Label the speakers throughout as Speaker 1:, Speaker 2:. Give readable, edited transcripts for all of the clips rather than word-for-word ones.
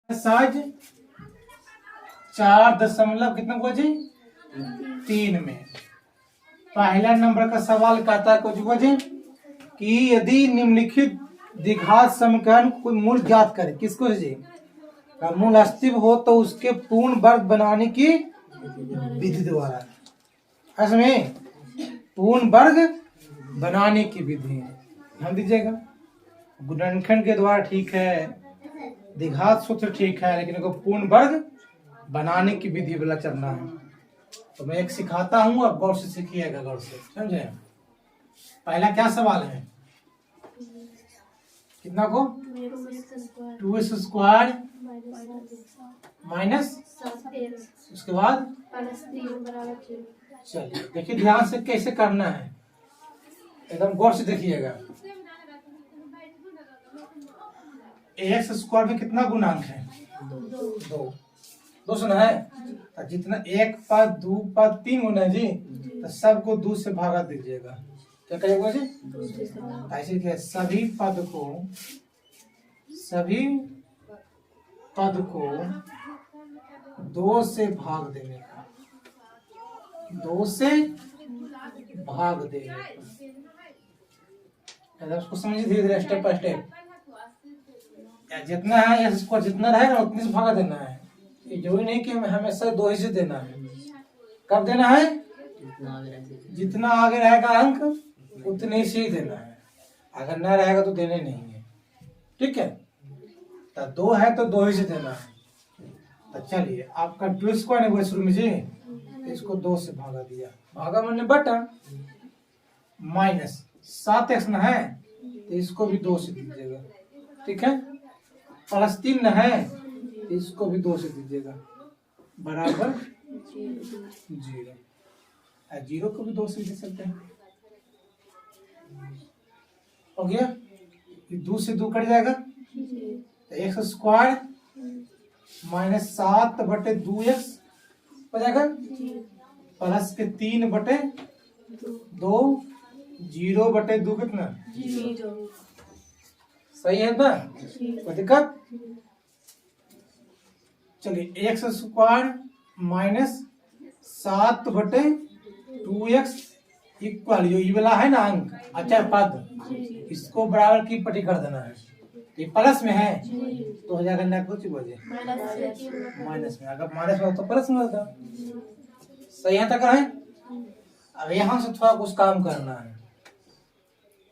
Speaker 1: साज 4 कितना हुआ जी 3 में। पहला नंबर का सवाल कहता है कुछ वजह कि यदि निम्नलिखित द्विघात समीकरण कोई मूल ज्ञात करे, किसको जी का मूल अस्तित्व हो तो उसके पूर्ण वर्ग बनाने की विधि द्वारा, इसमें पूर्ण वर्ग बनाने की विधि ध्यान दीजिएगा। गुणनखंड के द्वारा ठीक है, द्विघात सूत्र ठीक है, लेकिन इनको पूर्ण वर्ग बनाने की विधि वाला चलना है। तो मैं एक सिखाता हूँ, अब गौर से सीखिएगा, गौर से समझे। पहला क्या सवाल है, कितना को 2x² माइनस, उसके बाद चलिए देखिए ध्यान से कैसे करना है, एकदम गौर से देखिएगा। x² में कितना गुणांक है 2 सुना है, तो जितना एक पद 2 पद 3 गुना है जी, तो सबको 2 से भागा दीजिएगा। क्या करेगा जी ऐसे क्या, सभी पद को 2 से भाग देने का, 2 से भाग देने का, उसको समझिए धीरे धीरे स्टेप बाय स्टेप। जितना है x² जितना रहेगा उतने से भागा देना है, ये जो ही नहीं कि हमें हमेशा 2 ही से देना है। कब देना है, जितना आगे रहेगा अंक उतने से ही देना है, अगर ना रहेगा तो देने नहीं है, ठीक है। तो 2 है तो 2 ही से देना है। तो चलिए आपका 2² है वो शुरू में जी, इसको 2 से भागा दिया, भागा मैंने बटा, माइनस 7x ना है तो इसको भी 2 से दीजिएगा, ठीक है। प्लस 3 न है तो इसको भी 2 से दीजिएगा, बराबर 0। 0 को भी 2 से दे सकते हैं, हो गया। 2 से 2 कट जाएगा, तो x² माइनस 7/2x हो जाएगा, प्लस के 3/2, 0/2 कितना 0, सही है ना, कोई दिक्कत। चलिए x² माइनस 7/2x इक्वल, जो ये वाला है ना अंक, अच्छा पद, इसको बराबर की पट्टी कर देना है। ये प्लस में है तो हो जाएगा ना कुछ वजह माइनस में, अगर माइनस में हो तो प्लस में होगा, सही है तक है। अब यहां से थोड़ा कुछ काम करना है।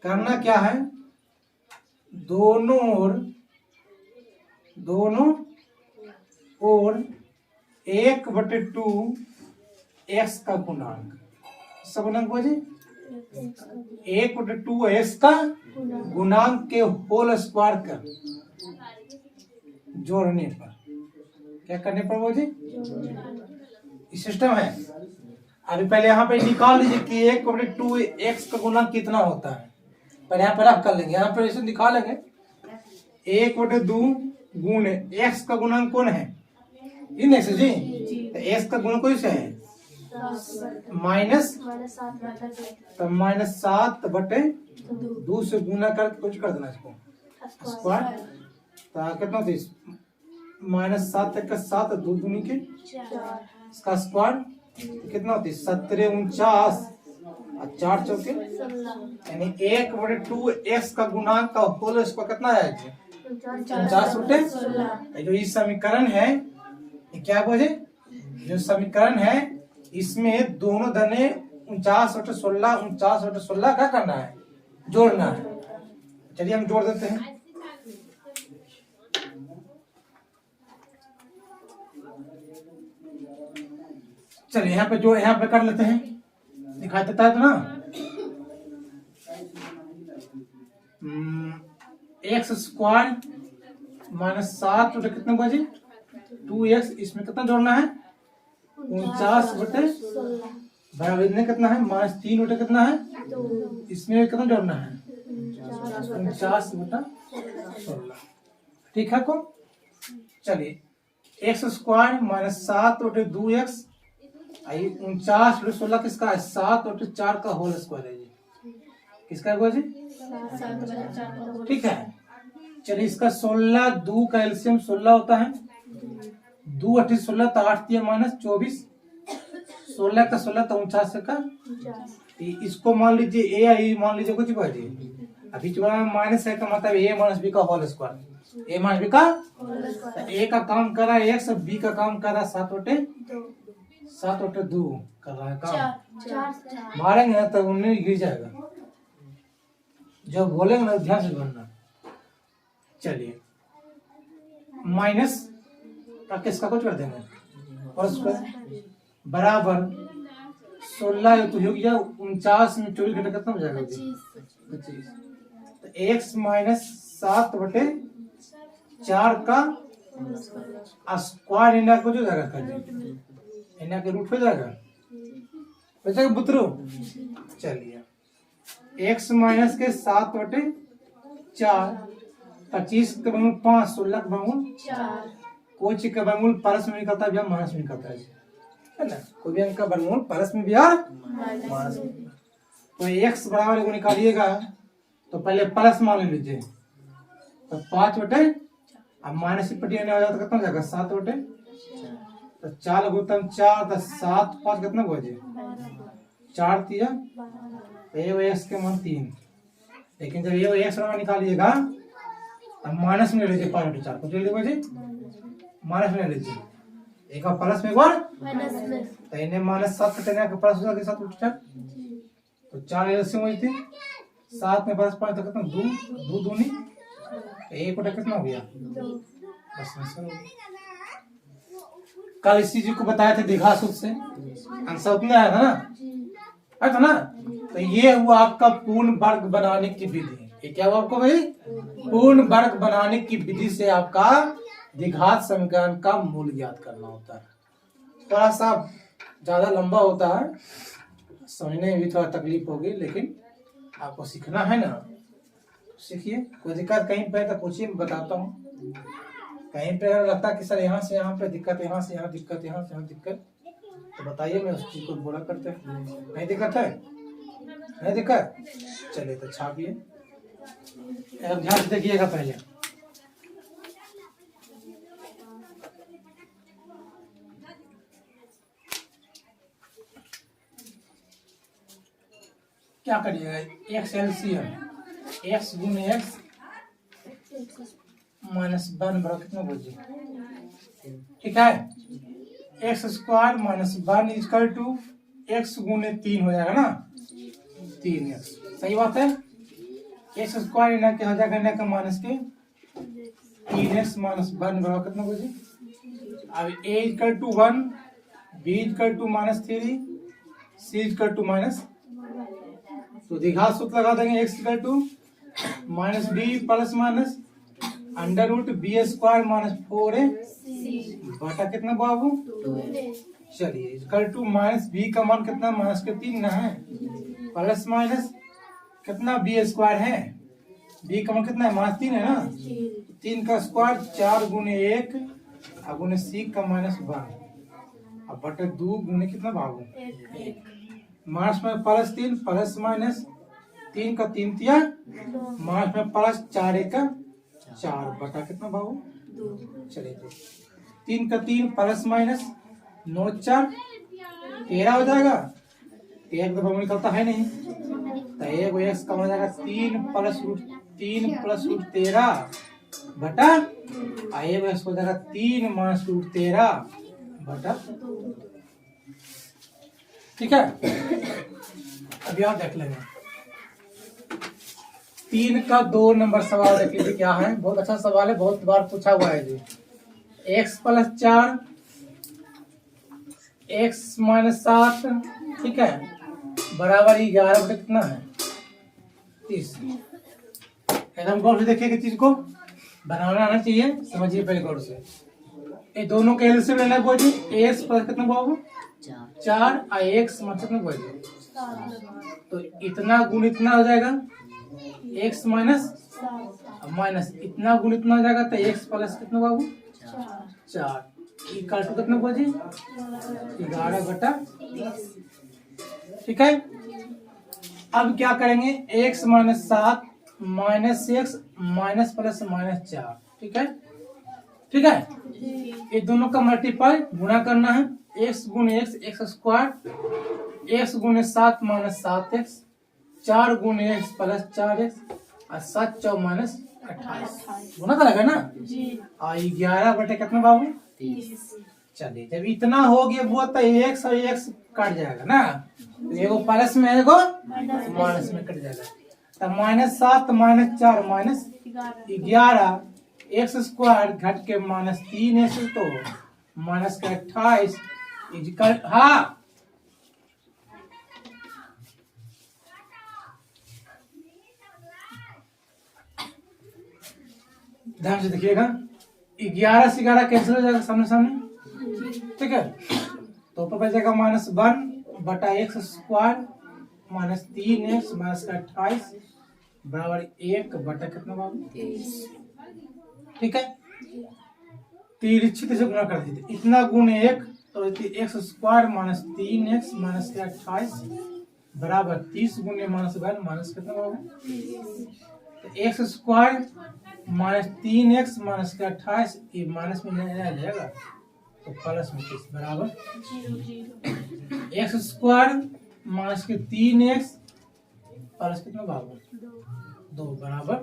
Speaker 1: करना क्या है, दोनों ओर 1/2 x का गुणांक, सब गुणांक बोझे 1/2 x का गुणांक के होल स्क्वायर का जोड़ने पर, क्या करने पर बोझे सिस्टम है। अभी पहले यहाँ पे निकाल लीजिए कि 1/2 x का गुणांक कितना होता है, पर यहाँ पर आप कर लेंगे, यहाँ पर ऐसे निकालेंगे 1/2 गुण x का गुणांक कौन है, इन x जी, तो x का गुण कौन सा है माइनस, तो -7/2 से गुना करके कुछ कर देना इसको स्क्वायर, तो कितना होती -7 का 7 2 दूनी के इसका स्क्वायर कितना होती 17 49 और 4 चौके, यानी 1/2 x का गुणांक का होल स्क्वायर कितना है 49/16। जो ये समीकरण है ये क्या बोले, जो समीकरण है इसमें दोनों धने 49/16 49/16 क्या करना है, जोड़ना है। चलिए हम जोड़ देते हैं। चलिए यहाँ पे जोड़, यहाँ पे कर लेते हैं, दिखाई देता है तो ना। x² माइनस 7 कितना बजे 2x, इसमें कितना जोड़ना है 49/16, बराबर में कितना है -3 कितना है, इसमें कितना जोड़ना है 49/16, ठीक है को। चलिए x² माइनस 7/2x, 49/16 किसका है 7/4 का होल स्क्वायर है जी, किसका है जी, ठीक है। चलिए इसका 16 2 का एलसीएम 16 होता है। 2 8 16 तो 8 3 -24, 16 का 16 तो 49 का। इसको मान लीजिए ए आई मान लीजिए कुछ बाजी अभी माइनस है का मतलब ए माइनस बी का होल स्क्वायर, ए माइनस बी का ए का काम कर रहा है एक, सब बी का काम कर रहा है 7 बटे 2 कर रहा है काम। मारेंगे ना तो 19 गिर जाएगा, जब बोलेंगे ना ध्यान से बनना। चलिए माइनस का किसका कुछ कर देंगे और उस पर बराबर 16 तो हो गया 49 में 24 घंटे कितना हो जाएगा 25। तो x माइनस 7 बटे 4 का स्क्वायर इंडिया को जो जाएगा कर इंडिया के रूट हो जाएगा बुतरू। चलिए x माइनस के 7 बटे 4, 25 के बंगुल 5, 16 के बंगुल 4, कोई चीज का बंगुल परस में निकलता है या माइनस में निकलता है ना, कोई भी अंक का बंगुल परस में भी और माइनस में। तो x बराबर को निकालिएगा तो पहले प्लस मान लीजिए तो 5 बटे अब माइनस की पट्टी हो जाता तो कितना हो जाएगा 7 बटे तो 4 गुतम 4 तो 7 5 कितना बजे 4 दिया तो ये x के मान 3। लेकिन जब ये x बराबर निकालिएगा तब माइनस में ले लीजिए 5 बटे 4 कुछ ले लीजिए माइनस में ले लीजिए एक का प्लस में एक बार तो इन्हें माइनस 7 कटेगा का प्लस हो जाएगा 7 बटे 4 तो 4 एलसीएम हुई थी 7 में प्लस 5 तो कितना 2 दूनी एक बटा कितना हो गया बस आंसर हो गया। कल इसी चीज को बताया थे द्विघात सूत्र से आंसर उतना आया था ना ना। तो ये हुआ आपका पूर्ण वर्ग बनाने की विधि। ये क्या हुआ आपको भाई पूर्ण वर्ग बनाने की विधि से आपका द्विघात समीकरण का मूल ज्ञात करना होता है। थोड़ा सा ज्यादा लंबा होता है, समझने में भी थोड़ा तकलीफ होगी, लेकिन आपको सीखना है ना, सीखिए। कोई दिक्कत कहीं पे तो पूछिए, मैं बताता हूँ। कहीं पे अगर लगता है कि सर यहाँ से यहाँ पे दिक्कत, यहाँ से यहाँ दिक्कत, यहाँ से यहाँ दिक्कत, तो बताइए, मैं उस चीज को बोला करते हैं। नहीं दिक्कत है, नहीं दिक्कत, चलिए तो छापिए, ध्यान से देखिएगा पहले। क्या करिएगा, एक्स एलसीएम एक्स गुने एक्स माइनस 1 बराबर कितना बचे, ठीक है। X square minus 1 equal to x गुने 3 हो जाएगा ना, 3x, सही बात है। एक्स स्क्वायर इना क्या हो जाएगा, इना का माइनस के 3x माइनस 1 बराबर कितना बचे। अब a equal to 1, b equal to -3, c equal to minus, तो द्विघात सूत्र लगा देंगे। x equal to minus b plus minus under root b square minus 4a बटा कितना बाबू, चलिए इक्वल टू माइनस बी का मान कितना, माइनस के 3 ना है, प्लस माइनस कितना बी स्क्वायर है, बी का मान कितना है, -3 है ना, 3 का स्क्वायर 4 गुने 1 और गुने सी का -1 अब बटे 2 गुने कितना बाबू, माइनस में +3 प्लस माइनस 3 का 3 तिया माइनस में प्लस 4 1 का 4 बटा कितना बाबू 2। चलिए 3 का 3 प्लस माइनस 9 4 13 हो जाएगा, एक दफा निकलता है नहीं, तो एक एक्स का हो जाएगा 3 प्लस रूट 13 बटा एक्स हो जाएगा 3 माइनस रूट 13 बटा, ठीक है। अब यहाँ देख लेंगे 3 का 2 नंबर सवाल देख लीजिए क्या है, बहुत अच्छा सवाल है, बहुत बार पूछा हुआ है जी। x प्लस 4 x माइनस 7, ठीक है, बराबर 11 बटे कितना है 30। एकदम गौर से देखिए कि चीज को बनाना आना चाहिए, समझिए पहले गौर से। ये दोनों के एलसीएम लेना है जी, एक्स प्लस कितना बाबू 4 और एक्स मतलब तो इतना गुण इतना हो जाएगा, x माइनस माइनस इतना गुण इतना हो जाएगा, तो x प्लस कितना बाबू 4 इक्वल टू कितना बजे 11 बटा, ठीक है। अब क्या करेंगे, x minus 7 minus x minus plus minus 4। ठीक है, ठीक है। ये दोनों का मल्टीप्लाई गुणा करना है। एक्स गुणे एक्स एक्स स्क्वायर, एक्स गुणे 7 माइनस 7x, 4 गुणे एक्स प्लस 4x और 7 चौ माइनस 28 गुना करेगा ना। 11 बटे कितना बाबू 30। चलिए जब इतना हो गया वो तो एक्स और एक्स कट जाएगा ना, तो एगो प्लस में एगो माइनस में कट जाएगा। तो minus 7 minus 4 minus 11 x square घट के माइनस 3x, तो माइनस का 28 इजकल हाँ ध्यान से देखिएगा। 11 से 11 कैंसिल हो जाएगा सामने सामने। ठीक है, तो ऊपर बचेगा -1 बटा x square minus 3x minus का 28 बराबर 1 बटा कितना बाबू 23। ठीक है, तिरछी से गुणा कर दीजिए। इतना गुणे 1 तो x square minus 3x minus का 28 बराबर 30 गुणे माइनस 1 माइनस कितना बाबू, तो x square minus 3x minus का 28 ये माइनस में नहीं आ जाएगा तो प्लस में 30 बराबर एक्स स्क्वायर माइनस के 3x प्लस कितना बाबू 2 बराबर।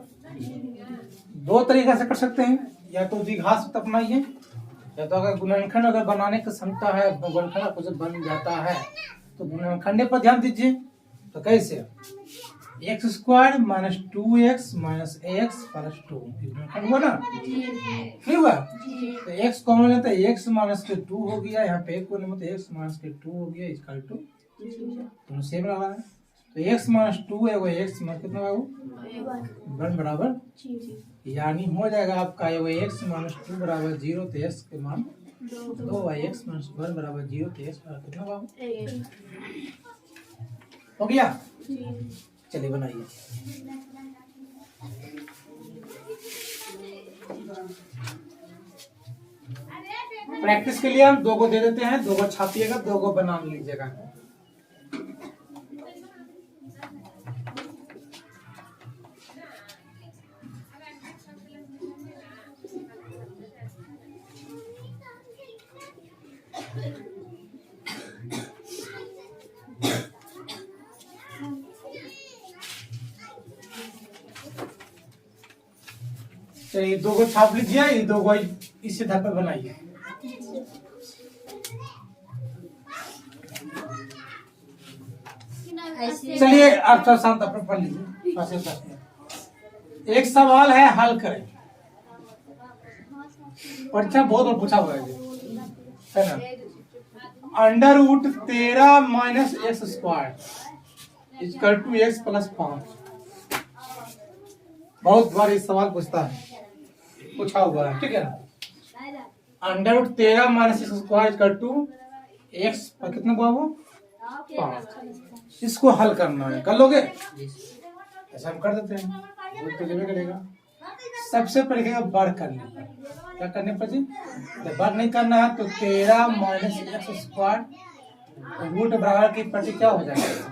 Speaker 1: दो तरीका से कर सकते हैं, या तो द्विघात सूत्र अपनाइए, या तो अगर गुणनखंड अगर बनाने की क्षमता है, गुणनखंड कुछ बन जाता है तो गुणनखंड पर ध्यान दीजिए। तो कैसे x square minus 2x minus x plus 2 हुआ ना, नहीं हुआ। तो एक्स कॉमन लेते हैं, एक्स माइनस के 2 हो गया, यहाँ पे एक को मतलब एक्स माइनस के 2 हो गया इक्वल टू दोनों सेम लगा है। तो एक्स माइनस 2 है वो एक्स माइनस कितना बाबू 1 बराबर, यानी हो जाएगा आपका ये एक्स माइनस 2 बराबर 0, तो एक्स के मान 2 है, एक्स माइनस 1 बराबर 0, तो एक्स बराबर कितना बाबू हो गया। चलिए बनाइए। प्रैक्टिस के लिए हम 2 को दे देते हैं, 2 को छापिएगा, 2 को बना लीजिएगा। चलिए 2 को छाप लीजिए, ये 2 को इसी धार पर बनाइए। चलिए आप सब शांत अपने पढ़ लीजिए। एक सवाल है, हल करें। परीक्षा बहुत बार पूछा हुआ है ना। Under root 13 minus x square equal to x plus 5। बहुत बार इस सवाल पूछा हुआ है, ठीक है ना। Under root 13 minus x square equal to x पर कितना बाबू 5। इसको हल करना है, कर लोगे? ऐसा हम कर देते हैं, तो करेगा। सबसे पहले वर्ग करने पर, क्या करने पर जी, जब वर्ग नहीं करना है तो 13 माइनस एक्स स्क्वायर रूट बराबर की प्रति क्या हो जाएगा,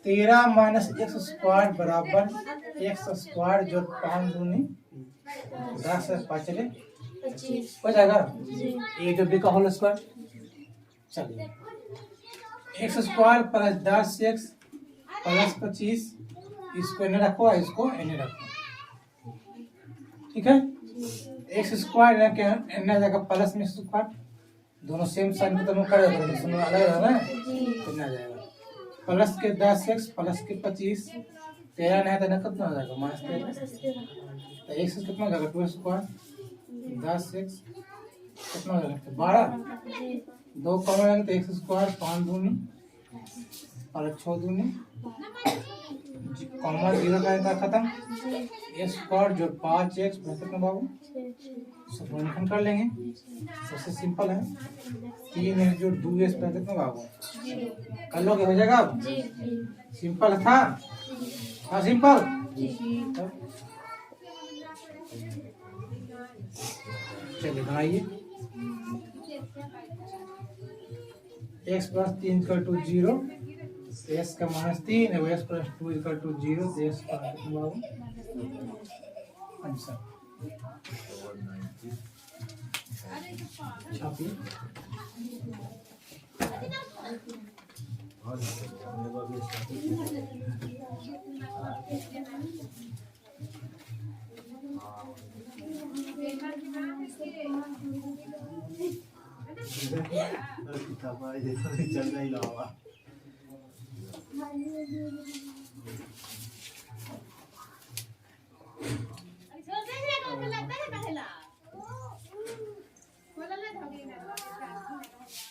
Speaker 1: 13 माइनस एक्स स्क्वायर बराबर एक्स स्क्वायर जो 5 दूनी 10 से 5 चले हो जाएगा, ए जो बी का होल स्क्वायर। चलिए x square plus 10 x plus 25, इसको इन्हें रखो, इसको इन्हें रखो, ठीक है। एक्स स्क्वायर इन्हें जाएगा प्लस में स्क्वायर, दोनों सेम साइन को दोनों कर देते हैं, अलग है ना, कितना जाएगा प्लस के 10 एक्स प्लस के 25, 13 नहीं तो कितना हो जाएगा माइनस 13, तो एक्स कितना हो जाएगा 2 स्क्वायर 10 एक्स कितना हो जाएगा 12, 2 कम रहेंगे तो एक्स स्क्वायर 5 दूनी और 6 दूनी कॉमन 0 का खत्म, एक्स स्क्वायर जो 5 एक्स कितना बाबू सब कर लेंगे। सबसे सिंपल है 3 एक्स जो 2 एक्स कितना बाबू कर लोगे, हो जाएगा। अब सिंपल था, हाँ सिंपल। चलिए बनाइए। एक्स प्लस 3 इक्वल टू 0, एस का -3 है, एस प्लस 2 इक्वल टू 0, तो एस का बाबू आंसर छापिए।
Speaker 2: चल नहीं लावा